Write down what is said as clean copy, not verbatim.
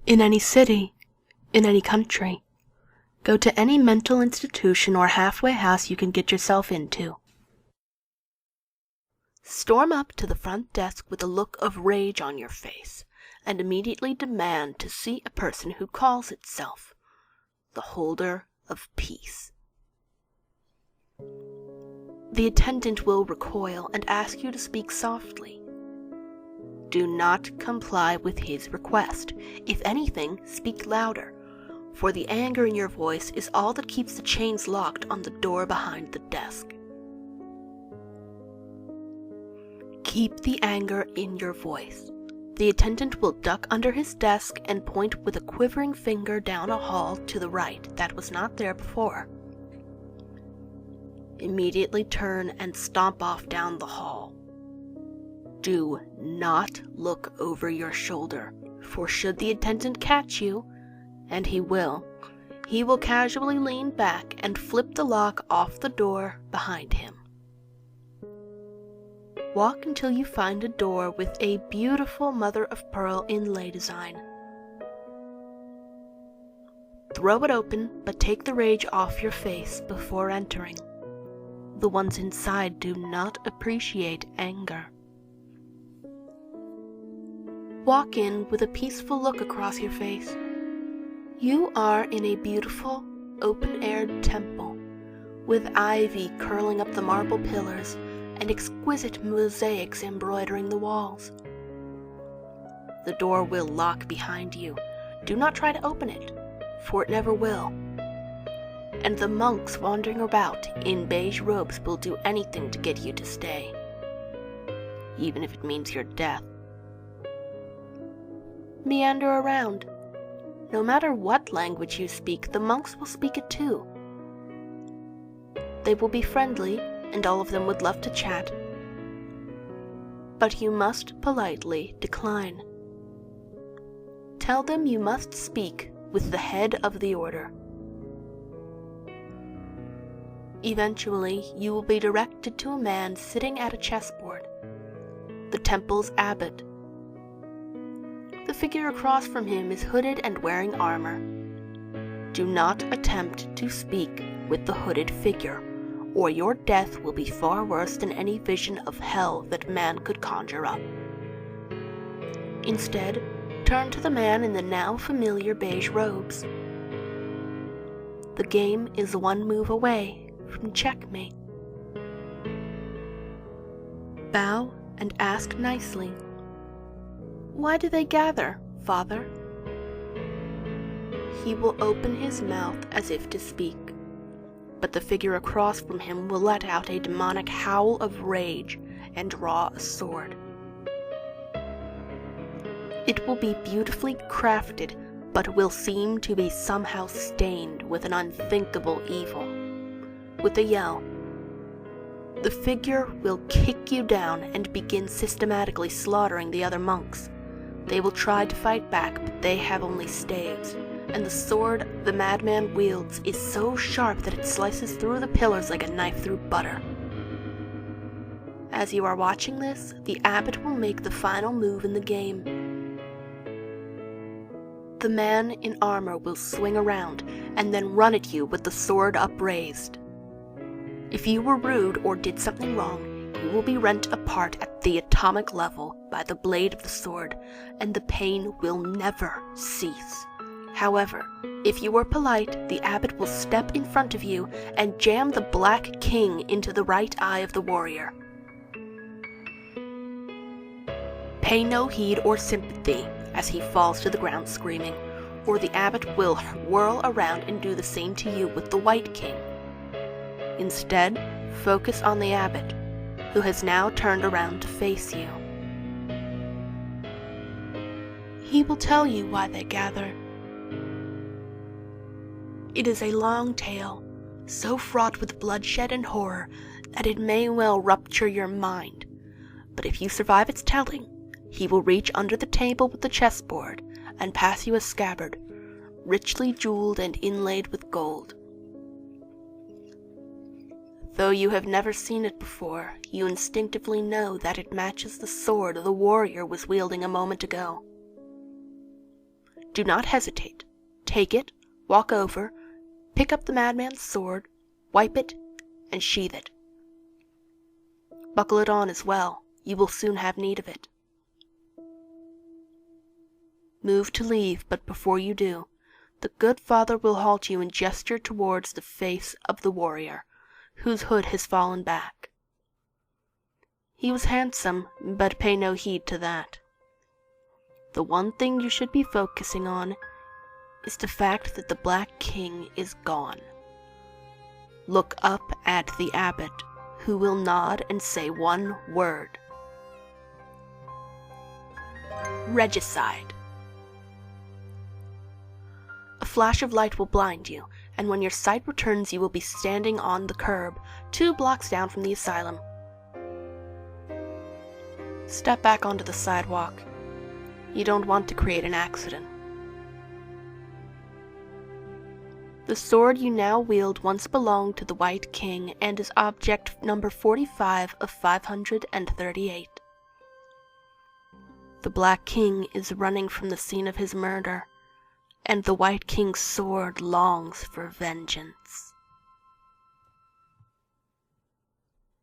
In any city, in any country, go to any mental institution or halfway house you can get yourself into. Storm up to the front desk with a look of rage on your face, and immediately demand to see a person who calls itself the holder of peace. The attendant will recoil and ask you to speak softly. Do not comply with his request. If anything, speak louder, for the anger in your voice is all that keeps the chains locked on the door behind the desk. Keep the anger in your voice. The attendant will duck under his desk and point with a quivering finger down a hall to the right that was not there before. Immediately turn and stomp off down the hall. Do not look over your shoulder, for should the attendant catch you, and he will casually lean back and flip the lock off the door behind him. Walk until you find a door with a beautiful mother-of-pearl inlay design. Throw it open, but take the rage off your face before entering. The ones inside do not appreciate anger. Walk in with a peaceful look across your face. You are in a beautiful, open-aired temple, with ivy curling up the marble pillars and exquisite mosaics embroidering the walls. The door will lock behind you. Do not try to open it, for it never will. And the monks wandering about in beige robes will do anything to get you to stay, even if it means your death. Meander around. No matter what language you speak, the monks will speak it too. They will be friendly, and all of them would love to chat. But you must politely decline. Tell them you must speak with the head of the order. Eventually, you will be directed to a man sitting at a chessboard, the temple's abbot. The figure across from him is hooded and wearing armor. Do not attempt to speak with the hooded figure, or your death will be far worse than any vision of hell that man could conjure up. Instead, turn to the man in the now familiar beige robes. The game is one move away from checkmate. Bow and ask nicely, "Why do they gather, Father?" He will open his mouth as if to speak, but the figure across from him will let out a demonic howl of rage and draw a sword. It will be beautifully crafted, but will seem to be somehow stained with an unthinkable evil. With a yell, the figure will kick you down and begin systematically slaughtering the other monks. They will try to fight back, but they have only staves, and the sword the madman wields is so sharp that it slices through the pillars like a knife through butter. As you are watching this, the abbot will make the final move in the game. The man in armor will swing around and then run at you with the sword upraised. If you were rude or did something wrong, you will be rent apart at the atomic level by the blade of the sword, and the pain will never cease. However, if you were polite, the abbot will step in front of you and jam the Black King into the right eye of the warrior. Pay no heed or sympathy as he falls to the ground screaming, or the abbot will whirl around and do the same to you with the White King. Instead, focus on the abbot, who has now turned around to face you. He will tell you why they gather. It is a long tale, so fraught with bloodshed and horror that it may well rupture your mind. But if you survive its telling, he will reach under the table with the chessboard and pass you a scabbard, richly jeweled and inlaid with gold. Though you have never seen it before, you instinctively know that it matches the sword the warrior was wielding a moment ago. Do not hesitate. Take it, walk over, pick up the madman's sword, wipe it, and sheath it. Buckle it on as well. You will soon have need of it. Move to leave, but before you do, the good father will halt you and gesture towards the face of the warrior, whose hood has fallen back. He was handsome, but pay no heed to that. The one thing you should be focusing on is the fact that the Black King is gone. Look up at the abbot, who will nod and say one word. Regicide. A flash of light will blind you, and when your sight returns you will be standing on the curb, 2 blocks down from the asylum. Step back onto the sidewalk. You don't want to create an accident. The sword you now wield once belonged to the White King and is object number 45 of 538. The Black King is running from the scene of his murder, and the White King's sword longs for vengeance.